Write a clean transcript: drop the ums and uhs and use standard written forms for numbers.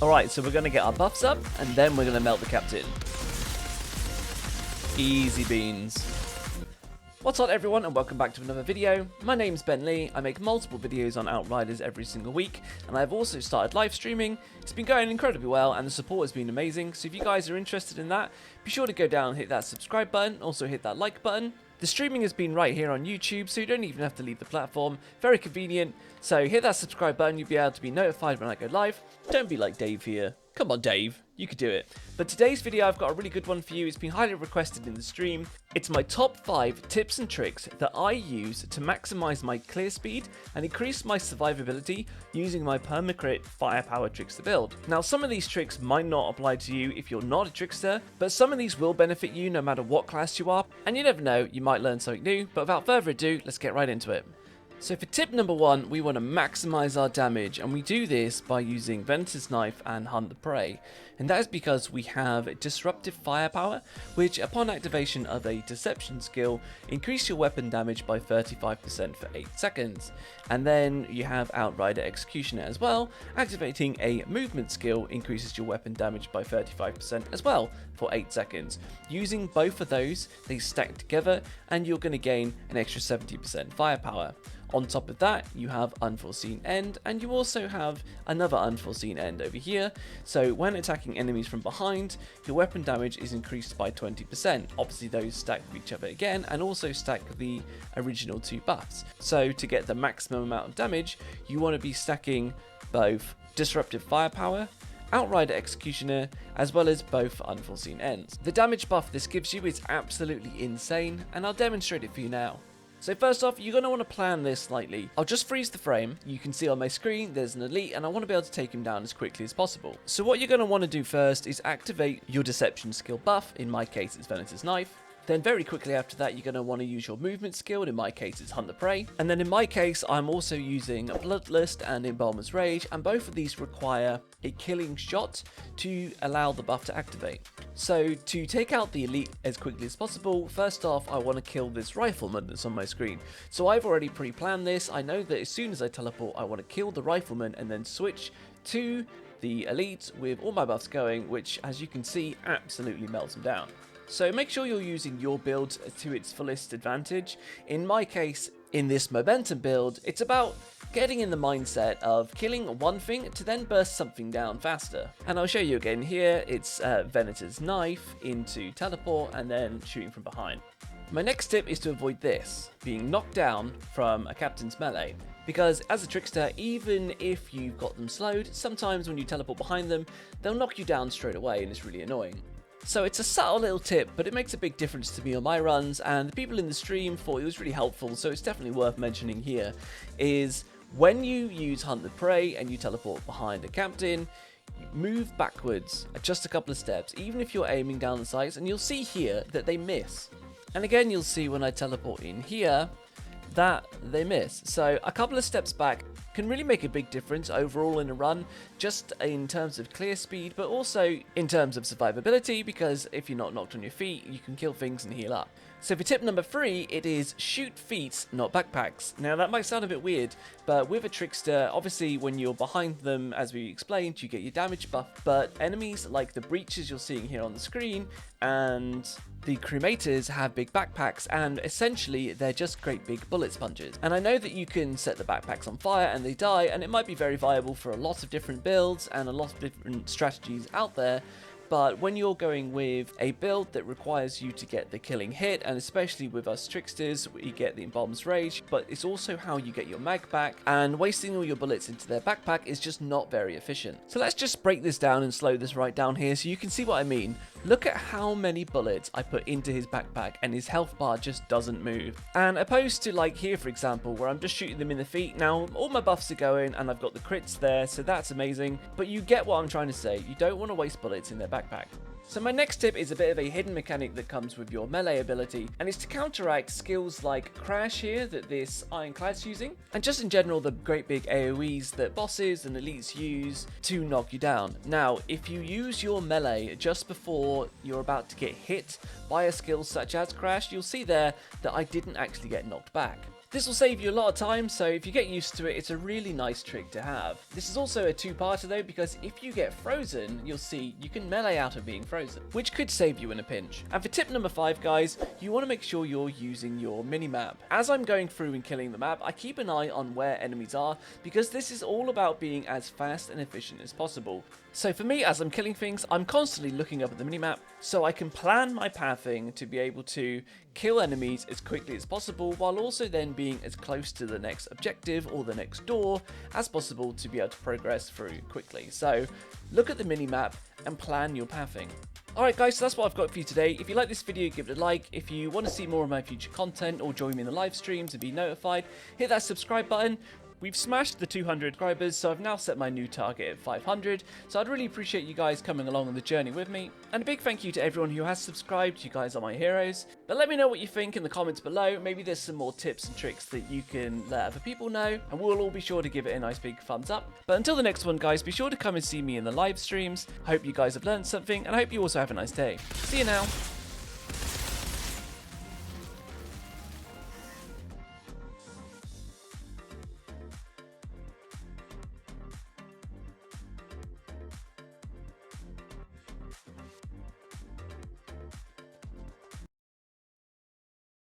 Alright, so we're going to get our buffs up, and then we're going to melt the captain. Easy beans. What's up everyone, and welcome back to another video. My name's Ben Lee. I make multiple videos on Outriders every single week, and I've also started live streaming. It's been going incredibly well, and the support has been amazing, so if you guys are interested in that, be sure to go down and hit that subscribe button, also hit that like button. The streaming has been right here on YouTube, so you don't even have to leave the platform. Very convenient, so hit that subscribe button, you'll be able to be notified when I go live. Don't be like Dave here. Come on, Dave. You could do it. But today's video, I've got a really good one for you. It's been highly requested in the stream. It's my top 5 tips and tricks that I use to maximize my clear speed and increase my survivability using my permacrit firepower trickster build. Now, some of these tricks might not apply to you if you're not a trickster, but some of these will benefit you no matter what class you are. And you never know, you might learn something new. But without further ado, let's get right into it. So for tip number 1, we want to maximize our damage, and we do this by using Venator's Knife and Hunt the Prey. And that is because we have Disruptive Firepower, which upon activation of a Deception skill, increase your weapon damage by 35% for 8 seconds. And then you have Outrider Executioner as well, activating a movement skill increases your weapon damage by 35% as well for 8 seconds. Using both of those, they stack together, and you're going to gain an extra 70% firepower. On top of that, you have Unforeseen End, and you also have another Unforeseen End over here. So when attacking enemies from behind, your weapon damage is increased by 20%. Obviously those stack with each other again, and also stack the original 2 buffs. So to get the maximum amount of damage, you want to be stacking both Disruptive Firepower, Outrider Executioner, as well as both Unforeseen Ends. The damage buff this gives you is absolutely insane, and I'll demonstrate it for you now. So first off, you're going to want to plan this slightly. I'll just freeze the frame. You can see on my screen there's an elite, and I want to be able to take him down as quickly as possible. So what you're going to want to do first is activate your Deception skill buff. In my case, it's Venator's Knife. Then very quickly after that, you're going to want to use your movement skill, and in my case it's Hunt the Prey. And then in my case, I'm also using Bloodlust and Embalmer's Rage, and both of these require a killing shot to allow the buff to activate. So to take out the elite as quickly as possible, first off I want to kill this rifleman that's on my screen. So I've already pre-planned this. I know that as soon as I teleport, I want to kill the rifleman and then switch to the elite with all my buffs going, which as you can see absolutely melts them down. So make sure you're using your build to its fullest advantage. In my case, in this momentum build, it's about getting in the mindset of killing one thing to then burst something down faster. And I'll show you again here. It's Venator's Knife into teleport and then shooting from behind. My next tip is to avoid this, being knocked down from a captain's melee. Because as a trickster, even if you've got them slowed, sometimes when you teleport behind them, they'll knock you down straight away, and it's really annoying. So it's a subtle little tip, but it makes a big difference to me on my runs, and the people in the stream thought it was really helpful, so it's definitely worth mentioning here, is when you use Hunt the Prey and you teleport behind a captain, move backwards just a couple of steps, even if you're aiming down the sights, and you'll see here that they miss. And again, you'll see when I teleport in here that they miss. So a couple of steps back can really make a big difference overall in a run, just in terms of clear speed, but also in terms of survivability, because if you're not knocked on your feet, you can kill things and heal up. So for tip number 3, it is shoot feet, not backpacks. Now that might sound a bit weird, but with a trickster, obviously when you're behind them, as we explained, you get your damage buff, but enemies like the breaches you're seeing here on the screen and the cremators have big backpacks, and essentially they're just great big bullet sponges. And I know that you can set the backpacks on fire and they die, and it might be very viable for a lot of different builds and a lot of different strategies out there. But when you're going with a build that requires you to get the killing hit, and especially with us tricksters, we get the Embalmer's Rage, but it's also how you get your mag back, and wasting all your bullets into their backpack is just not very efficient. So let's just break this down and slow this right down here so you can see what I mean. Look at how many bullets I put into his backpack, and his health bar just doesn't move. And opposed to like here, for example, where I'm just shooting them in the feet. Now, all my buffs are going, and I've got the crits there, so that's amazing. But you get what I'm trying to say. You don't want to waste bullets in their backpack. So my next tip is a bit of a hidden mechanic that comes with your melee ability, and it's to counteract skills like Crash here that this Ironclad's using, and just in general the great big AoEs that bosses and elites use to knock you down. Now, if you use your melee just before you're about to get hit by a skill such as Crash, you'll see there that I didn't actually get knocked back. This will save you a lot of time, so if you get used to it, it's a really nice trick to have. This is also a two-parter though, because if you get frozen, you'll see you can melee out of being frozen, which could save you in a pinch. And for tip number 5, guys, you want to make sure you're using your minimap. As I'm going through and killing the map, I keep an eye on where enemies are, because this is all about being as fast and efficient as possible. So for me, as I'm killing things, I'm constantly looking up at the minimap, so I can plan my pathing to be able to kill enemies as quickly as possible, while also then being as close to the next objective or the next door as possible to be able to progress through quickly. So look at the minimap and plan your pathing. Alright guys, so that's what I've got for you today. If you like this video, give it a like. If you want to see more of my future content or join me in the live streams and be notified, hit that subscribe button. We've smashed the 200 subscribers, so I've now set my new target at 500, so I'd really appreciate you guys coming along on the journey with me. And a big thank you to everyone who has subscribed, you guys are my heroes. But let me know what you think in the comments below. Maybe there's some more tips and tricks that you can let other people know, and we'll all be sure to give it a nice big thumbs up. But until the next one, guys, be sure to come and see me in the live streams. I hope you guys have learned something, and I hope you also have a nice day. See you now.